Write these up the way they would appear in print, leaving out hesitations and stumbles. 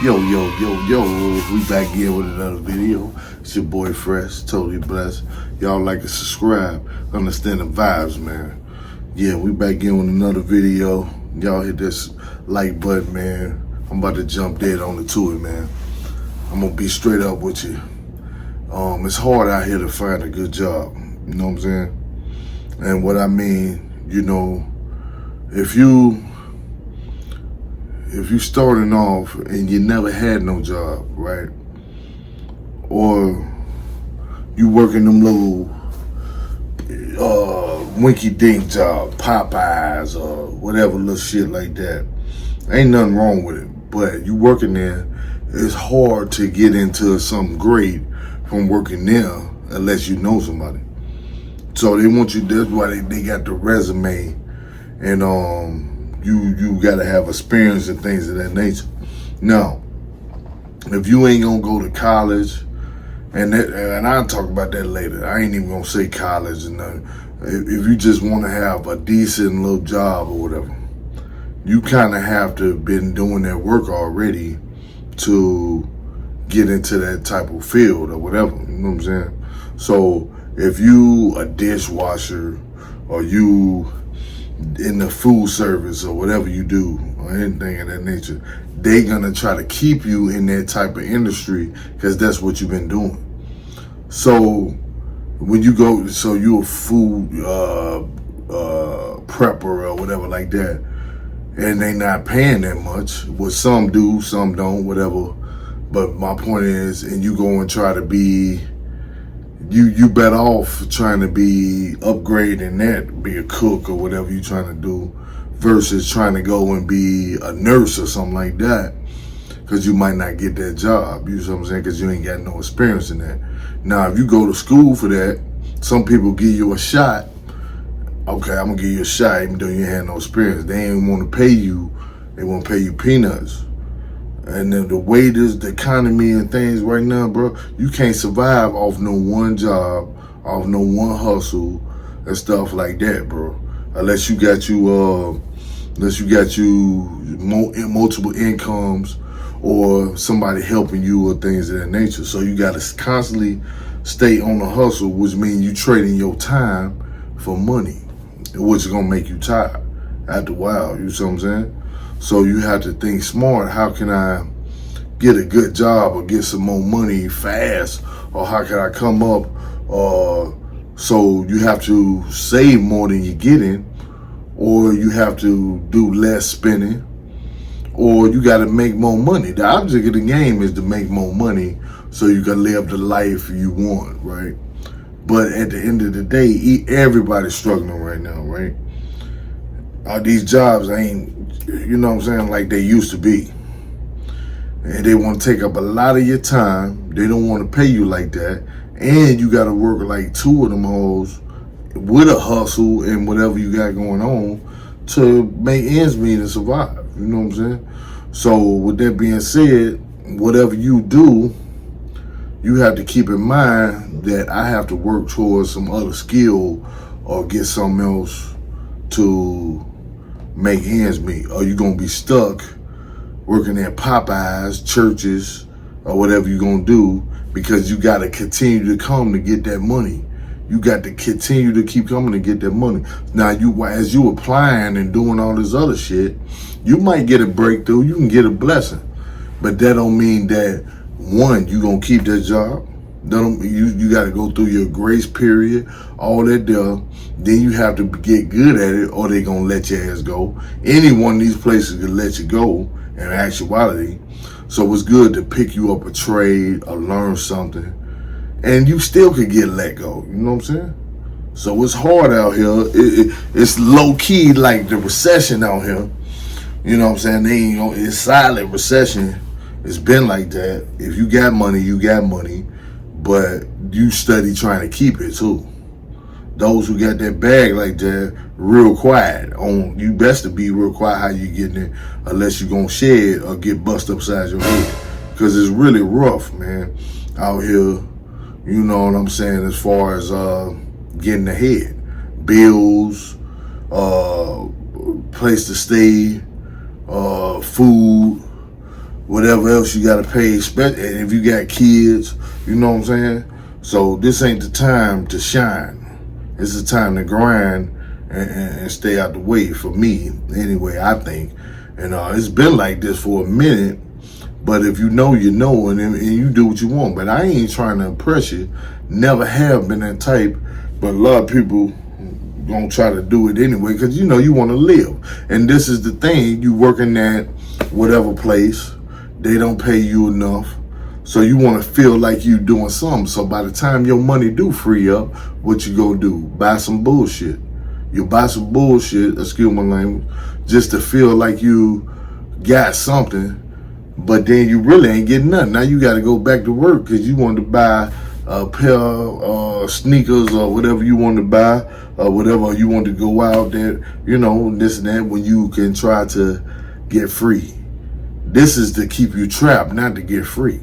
Yo, we back here with another video. It's your boy Fresh, totally blessed. Y'all like to subscribe, understand the vibes, man. Yeah, we back in with another video. Y'all hit this like button, man. I'm about to jump dead on to it, man. I'm gonna be straight up with you. It's hard out here to find a good job, you know what I'm saying? And what I mean, you know, if you starting off and you never had no job, right? Or you working them little winky dink job, Popeyes or whatever little shit like that. Ain't nothing wrong with it. But you working there, it's hard to get into something great from working there unless you know somebody. So they want you, that's why they got the resume, and you gotta have experience and things of that nature. Now, if you ain't gonna go to college, and I'll talk about that later. I ain't even gonna say college and nothing. If you just want to have a decent little job or whatever, you kind of have to have been doing that work already to get into that type of field or whatever. You know what I'm saying? So if you a dishwasher or you in the food service or whatever you do or anything of that nature, they gonna try to keep you in that type of industry because that's what you've been doing. So when you go, so you a food prepper or whatever like that, and they not paying that much. Well, some do, some don't, whatever. But my point is, and you go and try to be, you better off trying to be upgrading that, be a cook or whatever you trying to do, versus trying to go and be a nurse or something like that, because you might not get that job. You know what I'm saying? Because you ain't got no experience in that. Now, if you go to school for that, some people give you a shot. Okay, I'm gonna give you a shot even though you ain't had no experience. They ain't want to pay you. They want to pay you peanuts. And then the way the economy and things right now, bro, you can't survive off no one job, off no one hustle and stuff like that, bro. Unless you got multiple incomes or somebody helping you or things of that nature. So you got to constantly stay on the hustle, which means you trading your time for money, which is gonna make you tired after a while. You see what I'm saying? So you have to think smart. How can I get a good job or get some more money fast? Or how can I come up? So you have to save more than you're getting, or you have to do less spending, or you got to make more money. The object of the game is to make more money so you can live the life you want, right? But at the end of the day, everybody's struggling right now, right? These jobs ain't, you know what I'm saying, like they used to be. And they want to take up a lot of your time. They don't want to pay you like that. And you got to work like two of them hoes with a hustle and whatever you got going on to make ends meet and survive. You know what I'm saying? So with that being said, whatever you do, you have to keep in mind that I have to work towards some other skill or get something else to make ends meet, or you're gonna be stuck working at Popeyes, churches, or whatever you're gonna do, because you gotta continue to come to get that money. You got to continue to keep coming to get that money. Now, as you applying and doing all this other shit, you might get a breakthrough, you can get a blessing, but that don't mean that, one, you gonna keep that job. You got to go through your grace period, all that there. Then you have to get good at it, or they gonna let your ass go. Any one of these places can let you go in actuality. So it's good to pick you up a trade or learn something, and you still could get let go. You know what I'm saying? So it's hard out here. It's low key like the recession out here. You know what I'm saying? It's silent recession. It's been like that. If you got money, you got money. But you study trying to keep it too. Those who got that bag like that, real quiet. You best to be real quiet how you getting it, unless you gonna shed or get bust upside your head. Cause it's really rough, man, out here. You know what I'm saying? As far as getting ahead, bills, place to stay, food, whatever else you gotta pay, and if you got kids, you know what I'm saying? So this ain't the time to shine. It's the time to grind and stay out the way for me, anyway, I think. And it's been like this for a minute, but if you know, you know, and you do what you want. But I ain't trying to impress you. Never have been that type, but a lot of people gonna try to do it anyway, because you know you want to live. And this is the thing, you working at whatever place, they don't pay you enough, so you want to feel like you doing something. So by the time your money do free up, what you gonna do? Buy some bullshit. You buy some bullshit, excuse my language, just to feel like you got something, but then you really ain't getting nothing. Now you got to go back to work because you wanted to buy a pair of sneakers or whatever you wanted to buy, or whatever you want to go out there, you know, this and that, when you can try to get free. This is to keep you trapped, not to get free.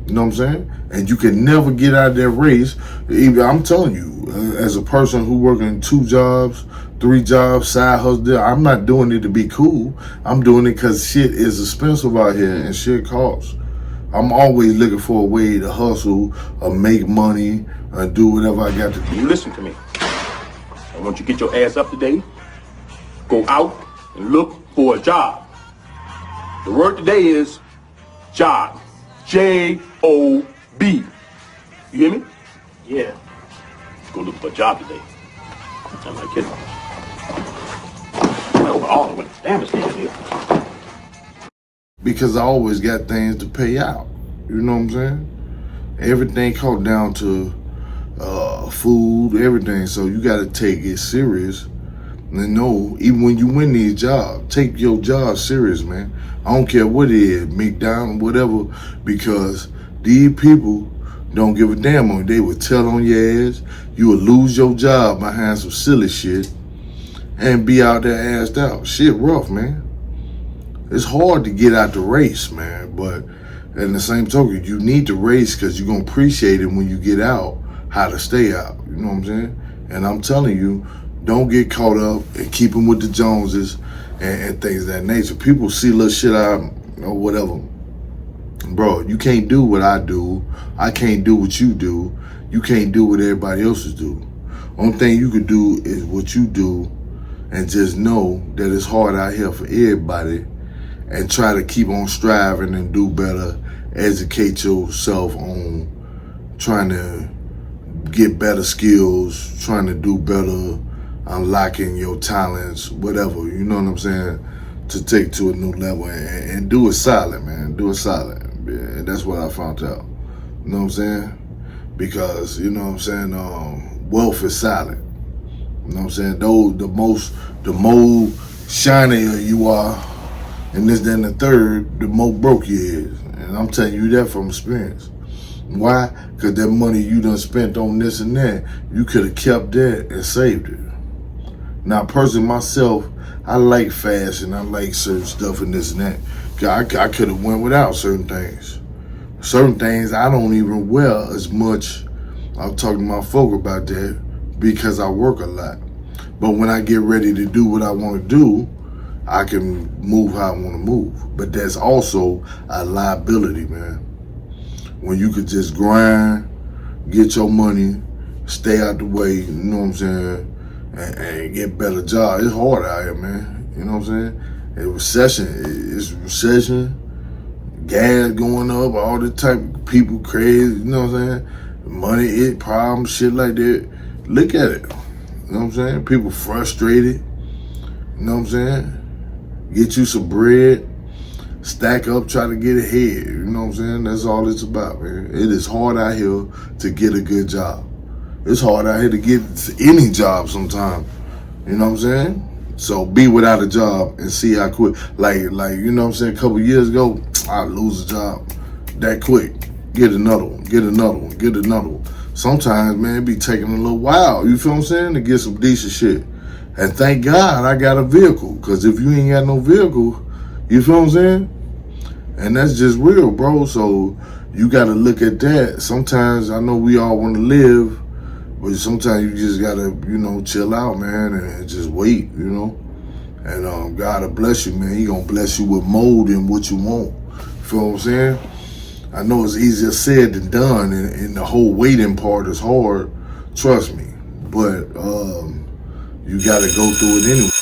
You know what I'm saying? And you can never get out of that race. Even, I'm telling you, as a person who working 2 jobs, 3 jobs, side hustle, I'm not doing it to be cool. I'm doing it because shit is expensive out here and shit costs. I'm always looking for a way to hustle or make money or do whatever I got to do. You listen to me. I want you to get your ass up today, go out and look for a job. The word today is job. J-O-B. You hear me? Yeah. Go look for a job today. I'm not kidding. Overall, what damn is here? Because I always got things to pay out. You know what I'm saying? Everything comes down to food, everything. So you got to take it serious. And know, even when you win these jobs, take your job serious, man. I don't care what it is, McDonald's, whatever, because these people don't give a damn on you. They will tell on your ass. You will lose your job behind some silly shit and be out there assed out. Shit rough, man. It's hard to get out the race, man, but in the same token, you need to race because you're going to appreciate it when you get out, how to stay out. You know what I'm saying? And I'm telling you, don't get caught up and keep them with the Joneses and things of that nature. People see little shit out or whatever. Bro, you can't do what I do. I can't do what you do. You can't do what everybody else is do. Only thing you could do is what you do, and just know that it's hard out here for everybody, and try to keep on striving and do better. Educate yourself on trying to get better skills, trying to do better, unlocking your talents, whatever, you know what I'm saying, to take to a new level, and do it solid, man. Do it solid. And that's what I found out. You know what I'm saying? Because, you know what I'm saying, wealth is silent. You know what I'm saying? Though the more shinier you are, and this, then the third, the more broke you is. And I'm telling you that from experience. Why? Because that money you done spent on this and that, you could have kept that and saved it. Now, personally, myself, I like fashion. I like certain stuff and this and that. I could have went without certain things. Certain things I don't even wear as much. I'm talking to my folk about that because I work a lot. But when I get ready to do what I want to do, I can move how I want to move. But that's also a liability, man. When you could just grind, get your money, stay out the way, you know what I'm saying, and get better jobs. It's hard out here, man. You know what I'm saying? It's recession, gas going up, all the type of people crazy, you know what I'm saying? Money, problems, shit like that. Look at it. You know what I'm saying? People frustrated. You know what I'm saying? Get you some bread, stack up, try to get ahead. You know what I'm saying? That's all it's about, man. It is hard out here to get a good job. It's hard out here to get any job sometimes. You know what I'm saying? So be without a job and see how quick. Like you know what I'm saying? A couple years ago, I lose a job that quick. Get another one, get another one, get another one. Sometimes, man, it be taking a little while, you feel what I'm saying, to get some decent shit. And thank God I got a vehicle, because if you ain't got no vehicle, you feel what I'm saying? And that's just real, bro. So you got to look at that. Sometimes I know we all want to live, but sometimes you just got to, you know, chill out, man, and just wait, you know. And God will bless you, man. He going to bless you with more than what you want. Feel what I'm saying? I know it's easier said than done, and the whole waiting part is hard. Trust me, but you got to go through it anyway.